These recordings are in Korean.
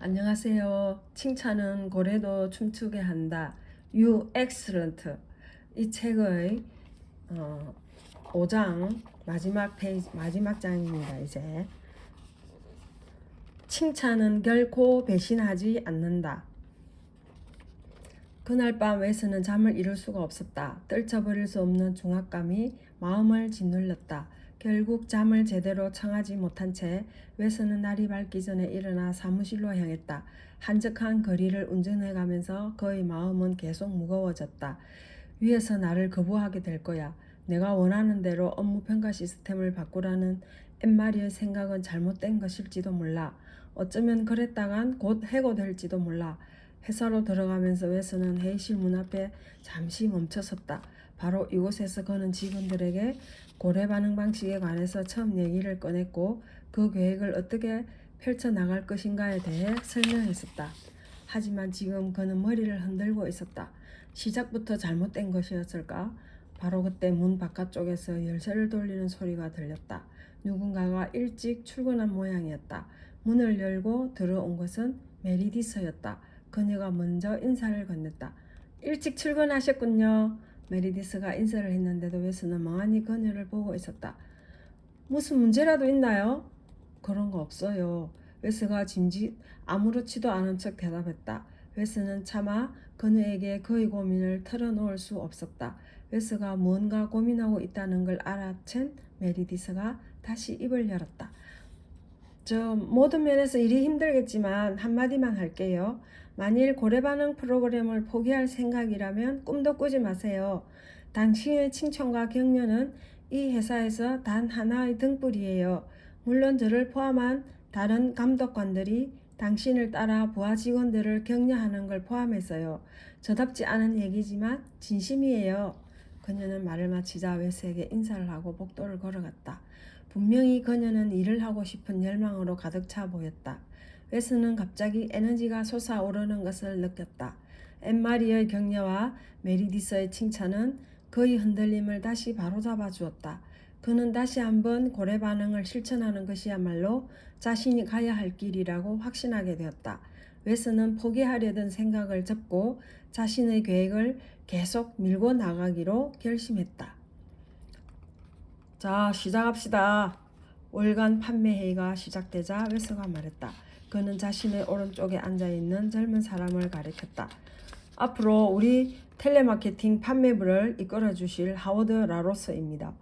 안녕하세요. 칭찬은 고래도 춤추게 한다. You excellent. 이 책의 5장 마지막 장입니다. 이제 칭찬은 결코 배신하지 않는다. 그날 밤 웨스는 잠을 이룰 수가 없었다. 떨쳐버릴 수 없는 중압감이 마음을 짓눌렸다. 결국 잠을 제대로 청하지 못한 채 웨스는 날이 밝기 전에 일어나 사무실로 향했다. 한적한 거리를 운전해가면서 그의 마음은 계속 무거워졌다. 위에서 나를 거부하게 될 거야. 내가 원하는 대로 업무 평가 시스템을 바꾸라는 엠마리의 생각은 잘못된 것일지도 몰라. 어쩌면 그랬다간 곧 해고될지도 몰라. 회사로 들어가면서 웨스는 회의실 문 앞에 잠시 멈춰섰다. 바로 이곳에서 그는 직원들에게 고래 반응 방식에 관해서 처음 얘기를 꺼냈고 그 계획을 어떻게 펼쳐나갈 것인가에 대해 설명했었다. 하지만 지금 그는 머리를 흔들고 있었다. 시작부터 잘못된 것이었을까? 바로 그때 문 바깥쪽에서 열쇠를 돌리는 소리가 들렸다. 누군가가 일찍 출근한 모양이었다. 문을 열고 들어온 것은 메리디스였다. 그녀가 먼저 인사를 건넸다. 일찍 출근하셨군요. 메리디스가 인사를 했는데도 웨스는 멍하니 그녀를 보고 있었다. 무슨 문제라도 있나요? 그런 거 없어요. 웨스가 아무렇지도 않은 척 대답했다. 웨스는 차마 그녀에게 그의 고민을 털어놓을 수 없었다. 웨스가 뭔가 고민하고 있다는 걸 알아챈 메리디스가 다시 입을 열었다. 모든 면에서 일이 힘들겠지만 한마디만 할게요. 만일 고래 반응 프로그램을 포기할 생각이라면 꿈도 꾸지 마세요. 당신의 칭찬과 격려는 이 회사에서 단 하나의 등불이에요. 물론 저를 포함한 다른 감독관들이 당신을 따라 부하 직원들을 격려하는 걸 포함해서요. 저답지 않은 얘기지만 진심이에요. 그녀는 말을 마치자 웨스에게 인사를 하고 복도를 걸어갔다. 분명히 그녀는 일을 하고 싶은 열망으로 가득 차 보였다. 웨스는 갑자기 에너지가 솟아오르는 것을 느꼈다. 엠마리의 격려와 메리디스의 칭찬은 그의 흔들림을 다시 바로잡아 주었다. 그는 다시 한번 고래 반응을 실천하는 것이야말로 자신이 가야 할 길이라고 확신하게 되었다. 웨스는 포기하려던 생각을 접고 자신의 계획을 계속 밀고 나가기로 결심했다. 자, 시작합시다. 월간 판매 회의가 시작되자 웨스가 말했다. 그는 자신의 오른쪽에 앉아있는 젊은 사람을 가리켰다. 앞으로 우리 텔레마케팅 판매부를 이끌어 주실 하워드 라로스입니다.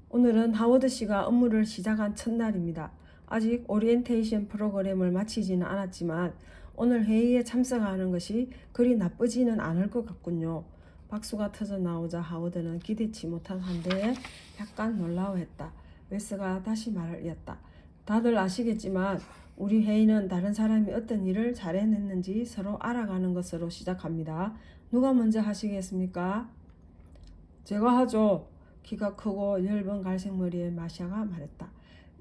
오늘은 하워드 씨가 업무를 시작한 첫날입니다. 아직 오리엔테이션 프로그램을 마치지는 않았지만 오늘 회의에 참석하는 것이 그리 나쁘지는 않을 것 같군요. 박수가 터져 나오자 하워드는 기대치 못한 한대에 약간 놀라워했다. 웨스가 다시 말을 이었다. 다들 아시겠지만 우리 회의는 다른 사람이 어떤 일을 잘해냈는지 서로 알아가는 것으로 시작합니다. 누가 먼저 하시겠습니까? 제가 하죠. 키가 크고 엷은 갈색머리의 마샤가 말했다.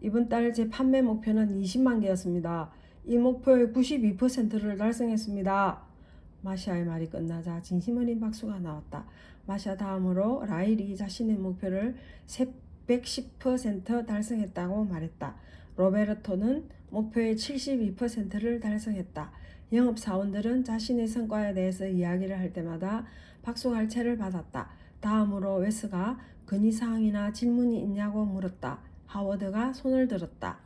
이번 달 제 판매 목표는 20만 개였습니다. 이 목표의 92%를 달성했습니다. 마샤의 말이 끝나자 진심 어린 박수가 나왔다. 마샤 다음으로 라일이 자신의 목표를 110% 달성했다고 말했다. 로베르토는 목표의 72%를 달성했다. 영업사원들은 자신의 성과에 대해서 이야기를 할 때마다 박수갈채를 받았다. 다음으로 웨스가 건의사항이나 질문이 있냐고 물었다. 하워드가 손을 들었다.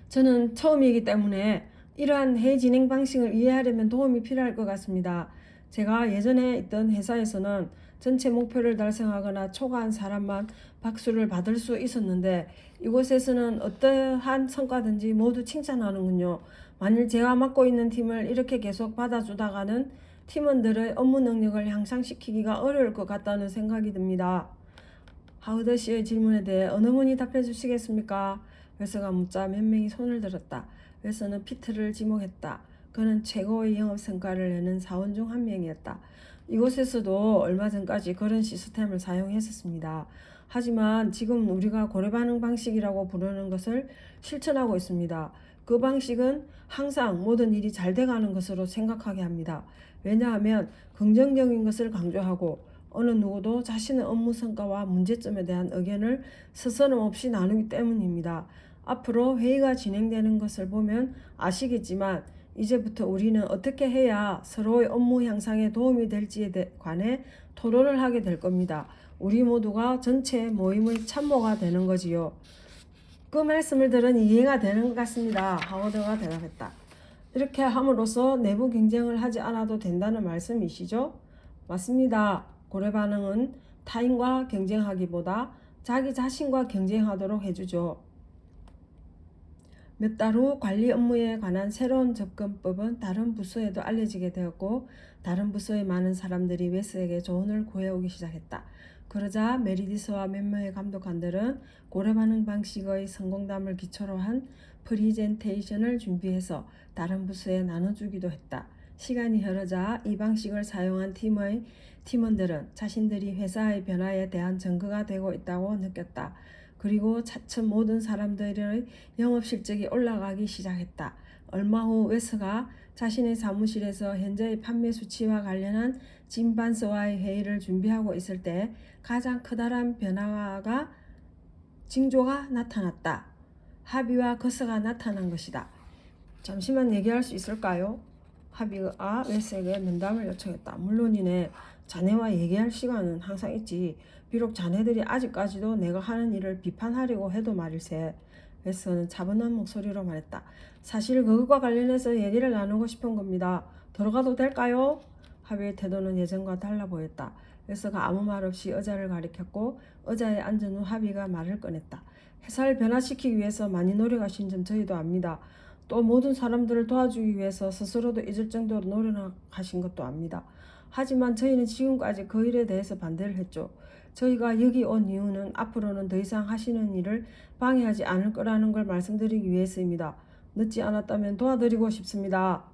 저는 처음이기 때문에 이러한 회의 진행 방식을 이해하려면 도움이 필요할 것 같습니다. 제가 예전에 있던 회사에서는 전체 목표를 달성하거나 초과한 사람만 박수를 받을 수 있었는데 이곳에서는 어떠한 성과든지 모두 칭찬하는군요. 만일 제가 맡고 있는 팀을 이렇게 계속 받아주다가는 팀원들의 업무 능력을 향상시키기가 어려울 것 같다는 생각이 듭니다. 하우드 씨의 질문에 대해 어느 분이 답해 주시겠습니까? 웨스가 묻자 몇 명이 손을 들었다. 웨스는 피트를 지목했다. 그는 최고의 영업 성과를 내는 사원 중 한 명이었다. 이곳에서도 얼마 전까지 그런 시스템을 사용했었습니다. 하지만 지금 우리가 고래 반응 방식이라고 부르는 것을 실천하고 있습니다. 그 방식은 항상 모든 일이 잘 돼가는 것으로 생각하게 합니다. 왜냐하면 긍정적인 것을 강조하고 어느 누구도 자신의 업무 성과와 문제점에 대한 의견을 스스럼 없이 나누기 때문입니다. 앞으로 회의가 진행되는 것을 보면 아시겠지만 이제부터 우리는 어떻게 해야 서로의 업무 향상에 도움이 될지에 관해 토론을 하게 될 겁니다. 우리 모두가 전체 모임의 참모가 되는 거지요. 그 말씀을 들으니 이해가 되는 것 같습니다. 하워드가 대답했다. 이렇게 함으로써 내부 경쟁을 하지 않아도 된다는 말씀이시죠? 맞습니다. 고래 반응은 타인과 경쟁하기보다 자기 자신과 경쟁하도록 해주죠. 몇 달 후 관리 업무에 관한 새로운 접근법은 다른 부서에도 알려지게 되었고 다른 부서의 많은 사람들이 웨스에게 조언을 구해오기 시작했다. 그러자 메리디스와 몇 명의 감독관들은 고래 반응 방식의 성공담을 기초로 한 프리젠테이션을 준비해서 다른 부서에 나눠주기도 했다. 시간이 흐르자 이 방식을 사용한 팀원들은 자신들이 회사의 변화에 대한 증거가 되고 있다고 느꼈다. 그리고 차츰 모든 사람들의 영업 실적이 올라가기 시작했다. 얼마 후 웨스가 자신의 사무실에서 현재의 판매 수치와 관련한 짐 반스와의 회의를 준비하고 있을 때 가장 커다란 변화가 징조가 나타났다. 하비와 거스가 나타난 것이다. 잠시만 얘기할 수 있을까요? 하비가 웨스에게 면담을 요청했다. 물론이네. 자네와 얘기할 시간은 항상 있지. 비록 자네들이 아직까지도 내가 하는 일을 비판하려고 해도 말일세. 웨스는 차분한 목소리로 말했다. 사실 그것과 관련해서 얘기를 나누고 싶은 겁니다. 들어가도 될까요? 하비의 태도는 예전과 달라 보였다. 웨스가 아무 말 없이 의자를 가리켰고 의자에 앉은 후 하비가 말을 꺼냈다. 회사를 변화시키기 위해서 많이 노력하신 점 저희도 압니다. 또 모든 사람들을 도와주기 위해서 스스로도 잊을 정도로 노력하신 것도 압니다. 하지만 저희는 지금까지 그 일에 대해서 반대를 했죠. 저희가 여기 온 이유는 앞으로는 더 이상 하시는 일을 방해하지 않을 거라는 걸 말씀드리기 위해서입니다. 늦지 않았다면 도와드리고 싶습니다.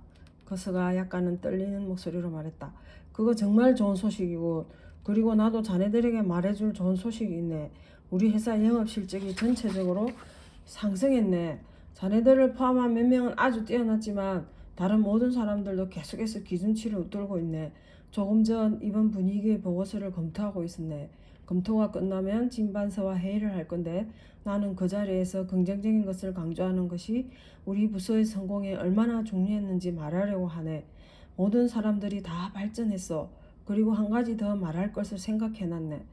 거스가 약간은 떨리는 목소리로 말했다. 그거 정말 좋은 소식이고 그리고 나도 자네들에게 말해줄 좋은 소식이 있네. 우리 회사 영업 실적이 전체적으로 상승했네. 자네들을 포함한 몇 명은 아주 뛰어났지만 다른 모든 사람들도 계속해서 기준치를 웃돌고 있네. 조금 전 이번 분위기의 보고서를 검토하고 있었네. 검토가 끝나면 진반서와 회의를 할 건데 나는 그 자리에서 긍정적인 것을 강조하는 것이 우리 부서의 성공에 얼마나 중요했는지 말하려고 하네. 모든 사람들이 다 발전했어. 그리고 한 가지 더 말할 것을 생각해놨네.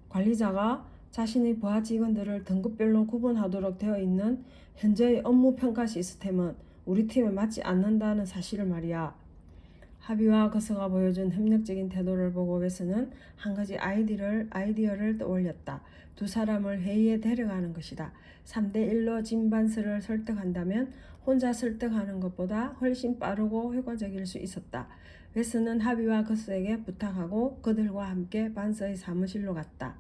관리자가 자신의 부하 직원들을 등급별로 구분하도록 되어 있는 현재의 업무 평가 시스템은 우리 팀에 맞지 않는다는 사실을 말이야. 하비와 거스가 보여준 협력적인 태도를 보고 웨스는 한 가지 아이디어를 떠올렸다. 두 사람을 회의에 데려가는 것이다. 3대1로 진반스를 설득한다면 혼자 설득하는 것보다 훨씬 빠르고 효과적일 수 있었다. 웨스는 하비와 거스에게 부탁하고 그들과 함께 반스의 사무실로 갔다.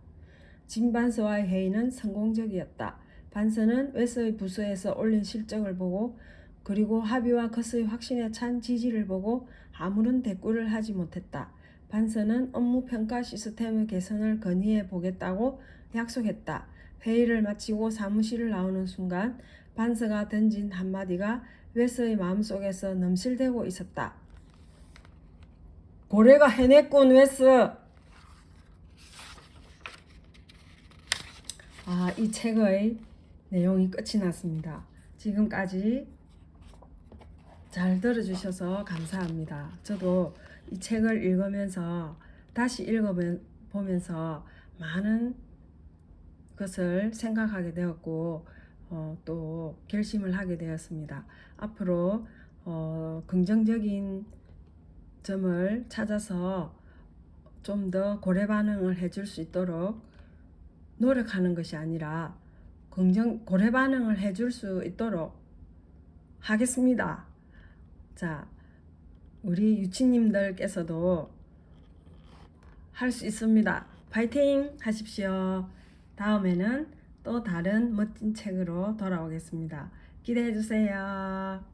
진반스와의 회의는 성공적이었다. 반스는 웨스의 부서에서 올린 실적을 보고 그리고 하비와 거스의 확신에 찬 지지를 보고 아무런 대꾸를 하지 못했다. 반스는 업무 평가 시스템의 개선을 건의해 보겠다고 약속했다. 회의를 마치고 사무실을 나오는 순간 반스가 던진 한마디가 웨스의 마음속에서 넘실대고 있었다. 고래가 해냈군, 웨스. 이 책의 내용이 끝이 났습니다. 지금까지 잘 들어주셔서 감사합니다. 저도 이 책을 읽으면서 다시 읽어보면서 많은 것을 생각하게 되었고 또 결심을 하게 되었습니다. 앞으로 긍정적인 점을 찾아서 좀 더 고래 반응을 해줄 수 있도록 노력하는 것이 아니라 고래 반응을 해줄 수 있도록 하겠습니다. 자, 우리 유치님들께서도 할 수 있습니다. 파이팅 하십시오. 다음에는 또 다른 멋진 책으로 돌아오겠습니다. 기대해 주세요.